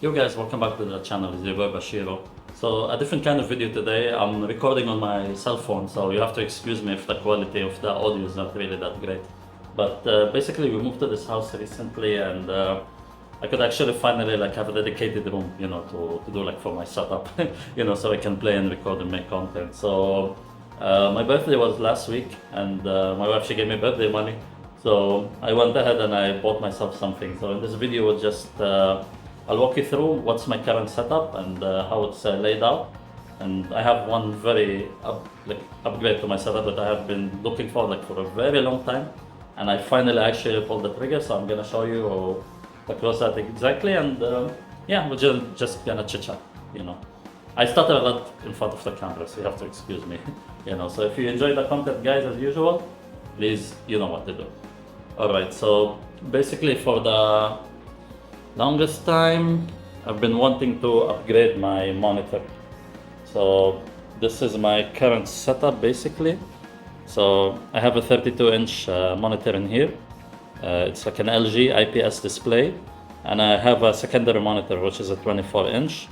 Yo guys, welcome back to the channel. It's your boy Bachiru. So a different kind of video today. I'm recording on my cell phone, so you have to excuse me if the quality of the audio is not really that great. But basically we moved to this house recently and I could actually finally have a dedicated room, to do for my setup, so I can play and record and make content. So my birthday was last week and my wife, she gave me birthday money. So I went ahead and I bought myself something. So in this video we'll just I'll walk you through what's my current setup and how it's laid out. And I have one very upgrade to my setup that I have been looking for for a very long time. And I finally actually pulled the trigger, so I'm gonna show you the close-up exactly. And yeah, we're just gonna chit chat. I started a lot in front of the camera, so you have to excuse me. So if you enjoy the content, guys, as usual, please, you know what to do. All right, so basically for the longest time, I've been wanting to upgrade my monitor. So this is my current setup basically. So I have a 32-inch monitor in here. It's like an LG IPS display. And I have a secondary monitor, which is a 24-inch.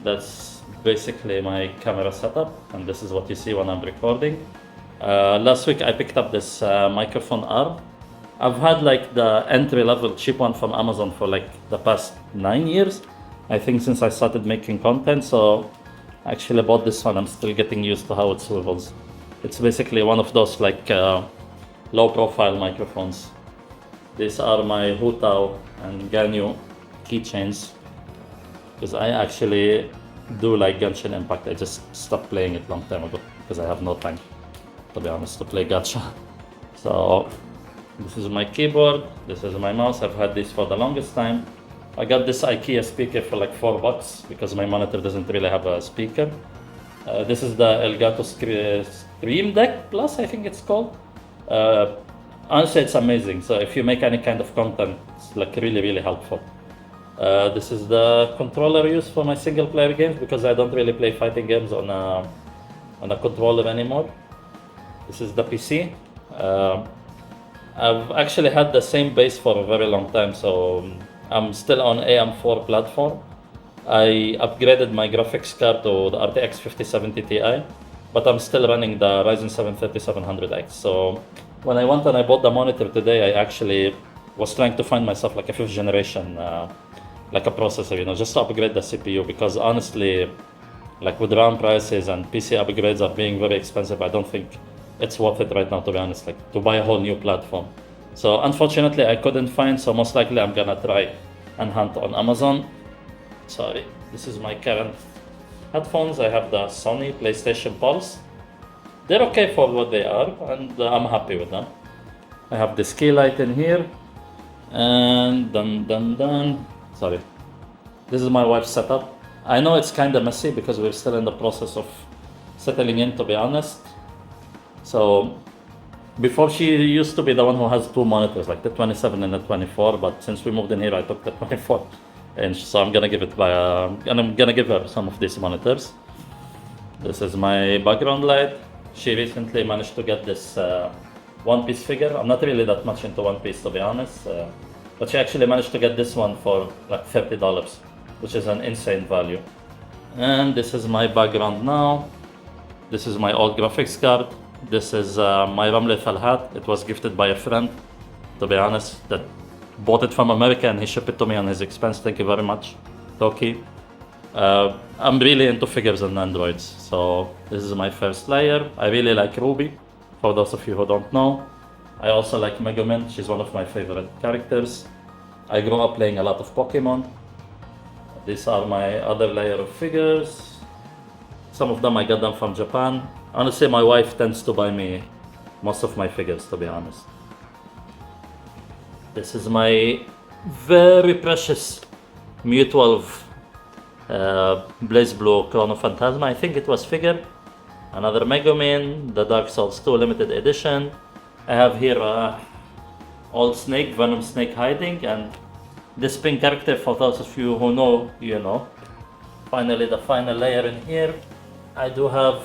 That's basically my camera setup. And this is what you see when I'm recording. Last week I picked up this microphone arm. I've had the entry-level cheap one from Amazon for the past 9 years, I think, since I started making content. So I actually bought this one. I'm still getting used to how it swivels. It's basically one of those low-profile microphones. These are my Hutao and Ganyu keychains, because I actually do like Genshin Impact. I just stopped playing it long time ago because I have no time, to be honest, to play gacha. So this is my keyboard, this is my mouse. I've had this for the longest time. I got this IKEA speaker for $4 because my monitor doesn't really have a speaker. This is the Elgato Stream Deck Plus, I think it's called. Honestly, it's amazing. So if you make any kind of content, it's really, really helpful. This is the controller I use for my single player games because I don't really play fighting games on a controller anymore. This is the PC. I've actually had the same base for a very long time, so I'm still on AM4 platform. I upgraded my graphics card to the RTX 5070 Ti, but I'm still running the Ryzen 7 3700X. So when I went and I bought the monitor today, I actually was trying to find myself a 5th generation, a processor, just to upgrade the CPU, because honestly, with RAM prices and PC upgrades are being very expensive, I don't think it's worth it right now, to be honest, to buy a whole new platform. So unfortunately I couldn't find, so most likely I'm gonna try and hunt on Amazon. Sorry, this is my current headphones. I have the Sony PlayStation Pulse. They're okay for what they are, and I'm happy with them. I have this key light in here, and sorry. This is my wife's setup. I know it's kind of messy because we're still in the process of settling in, to be honest. So before, she used to be the one who has two monitors, the 27 and the 24, but since we moved in here, I took the 24-inch, so I'm gonna give it and I'm gonna give her some of these monitors. This is my background light. She recently managed to get this One Piece figure. I'm not really that much into One Piece, to be honest, but she actually managed to get this one for $30, which is an insane value. And this is my background now. This is my old graphics card. This is my Ramlethal hat. It was gifted by a friend, to be honest, that bought it from America and he shipped it to me on his expense. Thank you very much, Toki. I'm really into figures and androids, so this is my first layer. I really like Ruby, for those of you who don't know. I also like Megumin. She's one of my favorite characters. I grew up playing a lot of Pokemon. These are my other layer of figures. Some of them I got them from Japan. Honestly, my wife tends to buy me most of my figures, to be honest. This is my very precious Mew12 Blaze Blue Chrono Phantasma. I think it was figure. Another Megumin, the Dark Souls 2 limited edition. I have here Old Snake, Venom Snake hiding, and this pink character, for those of you who know, you know. Finally, the final layer in here. I do have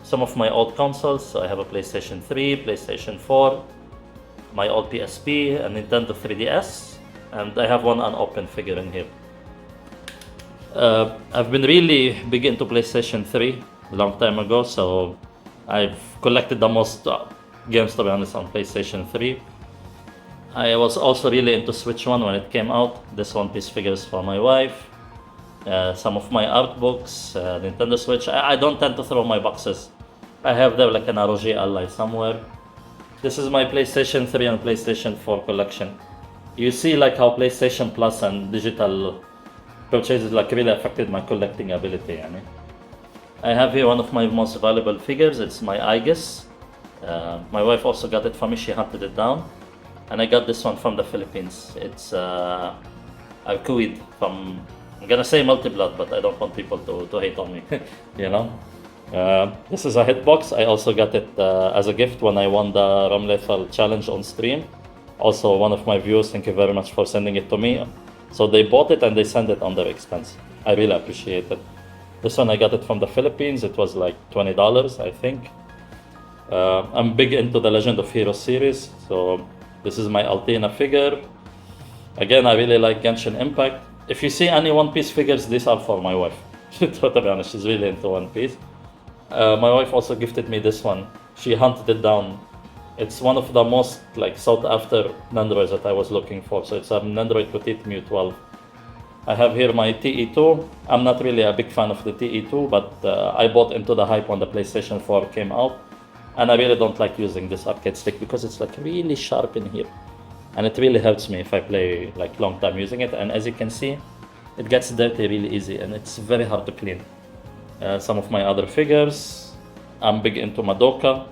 some of my old consoles. So I have a PlayStation 3, PlayStation 4, my old PSP, a Nintendo 3DS, and I have one unopened figure in here. I've been really big into PlayStation 3 a long time ago, so I've collected the most games, to be honest, on PlayStation 3. I was also really into Switch 1 when it came out. This One Piece figures for my wife, some of my art books, Nintendo Switch. I don't tend to throw my boxes. I have them like an ROG Ally somewhere. This is my PlayStation 3 and PlayStation 4 collection. You see like how PlayStation Plus and digital purchases like really affected my collecting ability. Yani. I have here one of my most valuable figures. It's my Aegis. My wife also got it for me. She hunted it down. And I got this one from the Philippines. It's Arcuid from, I'm gonna say Multi-Blood, but I don't want people to hate on me, you know. This is a hitbox. I also got it as a gift when I won the Ram Lethal challenge on stream. Also, one of my viewers, thank you very much for sending it to me. So they bought it and they sent it on their expense. I really appreciate it. This one I got it from the Philippines. It was like $20, I think. I'm big into the Legend of Heroes series, so this is my Altina figure. Again, I really like Genshin Impact. If you see any One Piece figures, these are for my wife. To be honest, she's really into One Piece. My wife also gifted me this one. She hunted it down. It's one of the most like sought after Nendoroids that I was looking for. So it's a Nendoroid Petite Mew 12. I have here my TE2. I'm not really a big fan of the TE2, but I bought into the hype when the PlayStation 4 came out. And I really don't like using this arcade stick because it's like really sharp in here. And it really hurts me if I play like long time using it. And as you can see, it gets dirty really easy and it's very hard to clean. Some of my other figures. I'm big into Madoka.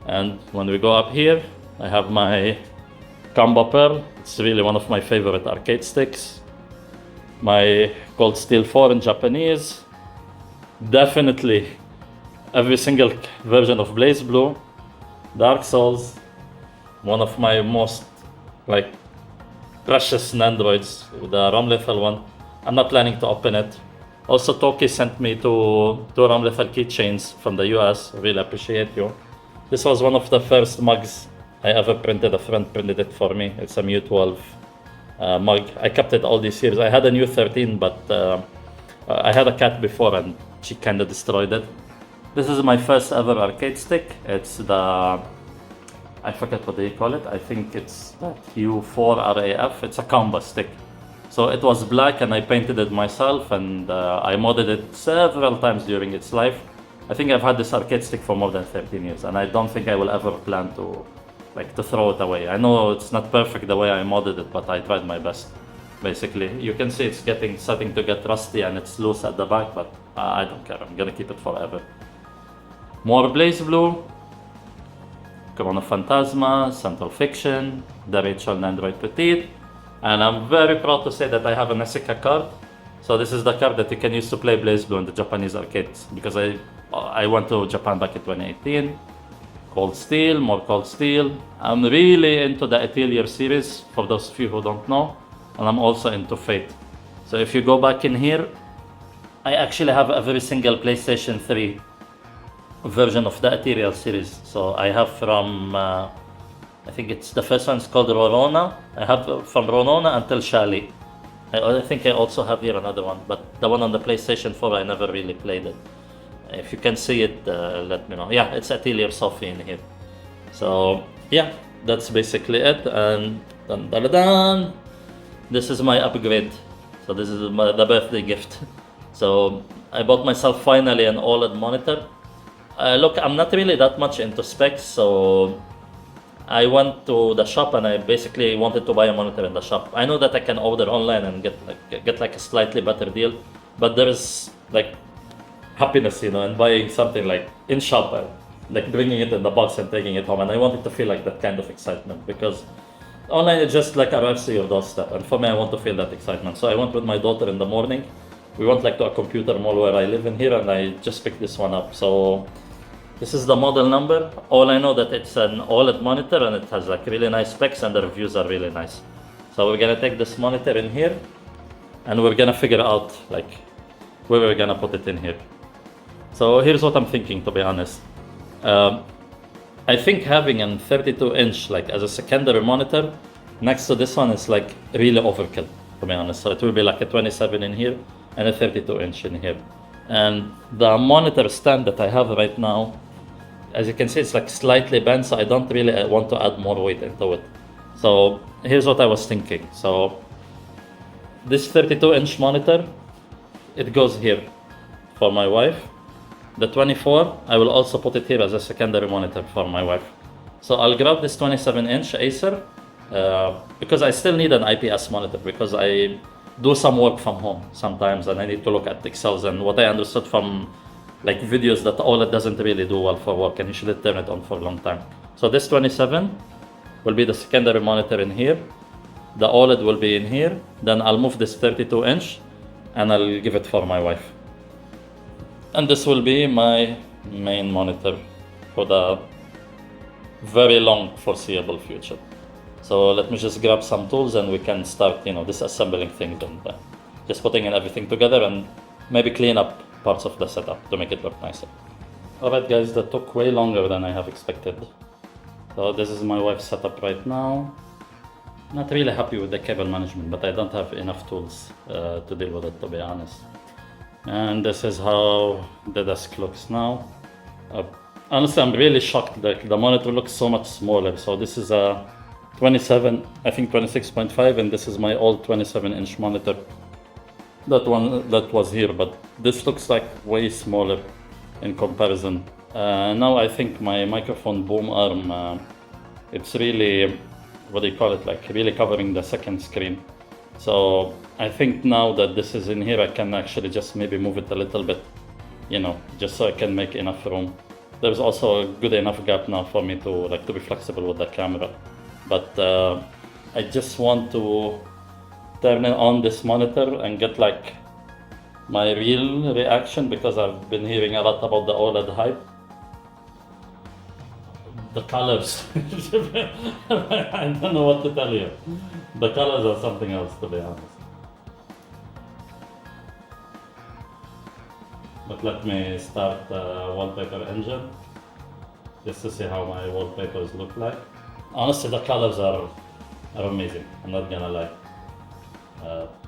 And when we go up here, I have my Kamba Pearl. It's really one of my favorite arcade sticks. My Cold Steel 4 in Japanese. Definitely every single version of Blaze Blue. Dark Souls. One of my most like precious Nandroids, the Ram Lethal one. I'm not planning to open it. Also, Toki sent me two Ram Lethal keychains from the US. Really appreciate you. This was one of the first mugs I ever printed. A friend printed it for me. It's a Mew 12 mug. I kept it all these years. I had a New 13, but I had a cat before and she kind of destroyed it. This is my first ever arcade stick. It's the, I forget what they call it. I think it's that U4RAF. It's a combo stick. So it was black and I painted it myself and I modded it several times during its life. I think I've had this arcade stick for more than 13 years and I don't think I will ever plan to throw it away. I know it's not perfect the way I modded it, but I tried my best. Basically, you can see it's starting to get rusty and it's loose at the back, but I don't care. I'm gonna keep it forever. More Blaze Blue, Chrono Phantasma, Central Fiction, the Rachel Nandroid Petite, and I'm very proud to say that I have an Nessica card. So this is the card that you can use to play Blaze Blue in the Japanese arcades, because I went to Japan back in 2018. Cold Steel, more Cold Steel. I'm really into the Atelier series, for those of you who don't know, and I'm also into Fate. So if you go back in here, I actually have every single PlayStation 3 version of the Ethereal series. So I have from, I think it's the first one is called Rorona. I have from Rorona until Shali. I think I also have here another one, but the one on the PlayStation 4 I never really played it. If you can see it, let me know. Yeah, it's Atelier Sophie in here. So yeah, that's basically it. And dun, dun, dun, dun. This is my upgrade. So this is the birthday gift. So I bought myself finally an OLED monitor. Look, I'm not really that much into specs, so I went to the shop and I basically wanted to buy a monitor in the shop. I know that I can order online and get like a slightly better deal, but there is like happiness, in buying something like in shop, like bringing it in the box and taking it home. And I wanted to feel like that kind of excitement, because online it just like arrives to your doorstep, and for me I want to feel that excitement. So I went with my daughter in the morning. We went like to a computer mall where I live in here, and I just picked this one up. So this is the model number. All I know that it's an OLED monitor and it has like really nice specs and the reviews are really nice. So we're gonna take this monitor in here and we're gonna figure out like where we're gonna put it in here. So here's what I'm thinking, to be honest. I think having a 32-inch like as a secondary monitor next to this one is like really overkill. to be honest. So it will be like a 27 in here and a 32 inch in here. And the monitor stand that I have right now, as you can see, it's like slightly bent, so I don't really want to add more weight into it. So here's what I was thinking. So this 32 inch monitor, it goes here for my wife. The 24, I will also put it here as a secondary monitor for my wife. So I'll grab this 27 inch Acer because I still need an IPS monitor because I do some work from home sometimes and I need to look at Excels, and what I understood from like videos that OLED doesn't really do well for work and you should turn it on for a long time. So this 27 will be the secondary monitor in here. The OLED will be in here. Then I'll move this 32 inch and I'll give it for my wife. And this will be my main monitor for the very long foreseeable future. So let me just grab some tools and we can start, disassembling things and just putting in everything together and maybe clean up parts of the setup to make it look nicer. Alright guys, that took way longer than I have expected. So this is my wife's setup right now. Not really happy with the cable management, but I don't have enough tools to deal with it, to be honest. And this is how the desk looks now. Honestly, I'm really shocked that the monitor looks so much smaller. So this is a 27, I think 26.5, and this is my old 27 inch monitor. That one that was here, but this looks like way smaller in comparison. Now I think my microphone boom arm, it's really, what do you call it, like really covering the second screen. So I think now that this is in here, I can actually just maybe move it a little bit, just so I can make enough room. There's also a good enough gap now for me to be flexible with the camera. But I just want to turn on this monitor and get like my real reaction, because I've been hearing a lot about the OLED hype. The colors, I don't know what to tell you. The colors are something else, to be honest. But let me start the wallpaper engine, just to see how my wallpapers look like. Honestly, the colors are amazing, I'm not gonna lie.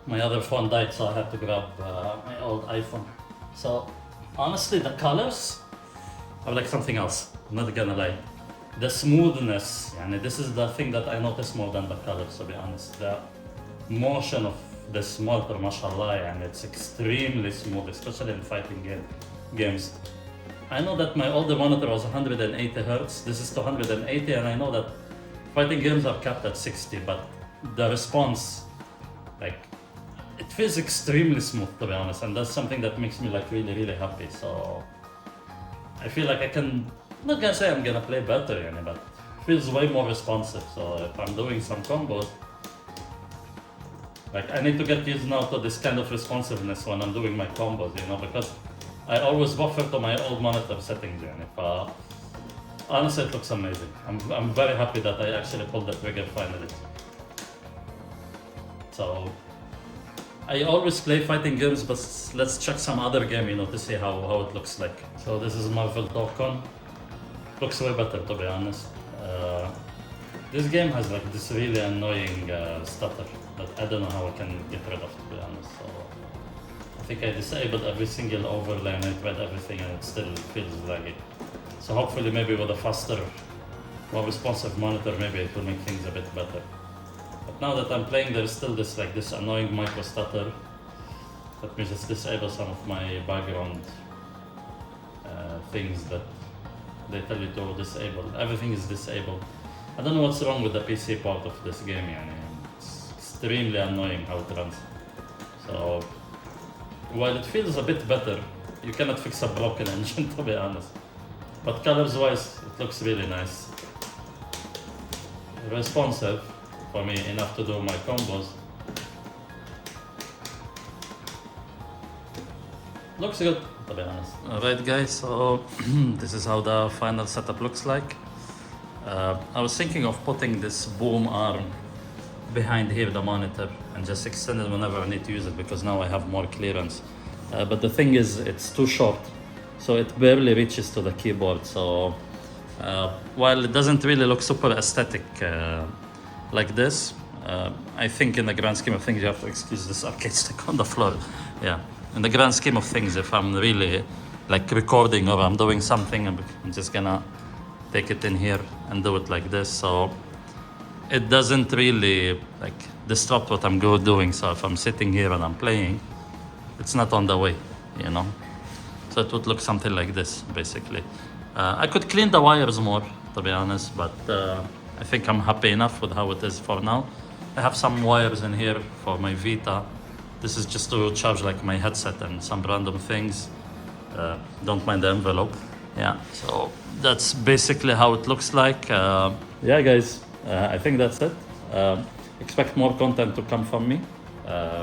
My other phone died, so I had to grab my old iPhone. So honestly, the colors are like something else, I'm not gonna lie. The smoothness, this is the thing that I notice more than the colors, to be honest. The motion of this monitor, mashallah, and it's extremely smooth, especially in fighting games. I know that my older monitor was 180 Hz, this is 280, and I know that fighting games are capped at 60, but the response, it feels extremely smooth, to be honest, and that's something that makes me really, really happy. So I feel like I can, I'm not gonna say I'm gonna play better, but it feels way more responsive. So if I'm doing some combos, I need to get used now to this kind of responsiveness when I'm doing my combos, because I always buffer to my old monitor settings. Honestly, it looks amazing. I'm very happy that I actually pulled the trigger finally. So I always play fighting games, but let's check some other game, to see how it looks like. So this is Marvel Dokkan. Looks way better, to be honest. This game has this really annoying stutter that I don't know how I can get rid of, to be honest. So I think I disabled every single overlay and I tried everything and it still feels laggy. So hopefully maybe with a faster, more responsive monitor, maybe it will make things a bit better. But now that I'm playing, there's still this this annoying micro stutter. Let me just disable some of my background things that they tell you to disable. Everything is disabled. I don't know what's wrong with the PC part of this game, it's extremely annoying how it runs. So while it feels a bit better, you cannot fix a broken engine, to be honest. But colors wise, it looks really nice. Responsive for me, enough to do my combos. Looks good, to be honest. Alright guys, so this is how the final setup looks like. I was thinking of putting this boom arm behind here, the monitor, and just extend it whenever I need to use it, because now I have more clearance. But the thing is, it's too short, so it barely reaches to the keyboard. So while it doesn't really look super aesthetic like this, I think in the grand scheme of things, you have to excuse this arcade stick on the floor. Yeah. In the grand scheme of things, if I'm really like recording or I'm doing something, I'm just gonna take it in here and do it like this. So it doesn't really like disrupt what I'm doing. So if I'm sitting here and I'm playing, it's not on the way, you know. So it would look something like this, basically. I could clean the wires more, to be honest, but I think I'm happy enough with how it is for now. I have some wires in here for my Vita. This is just to charge like my headset and some random things. Don't mind the envelope. Yeah, so that's basically how it looks like. Yeah, guys, I think that's it. Expect more content to come from me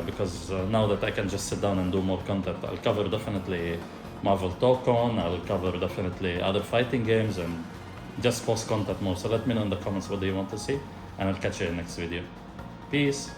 because now that I can just sit down and do more content, I'll cover definitely Marvel Talk-On, I'll cover definitely other fighting games and just post content more. So let me know in the comments what do you want to see, and I'll catch you in the next video. Peace.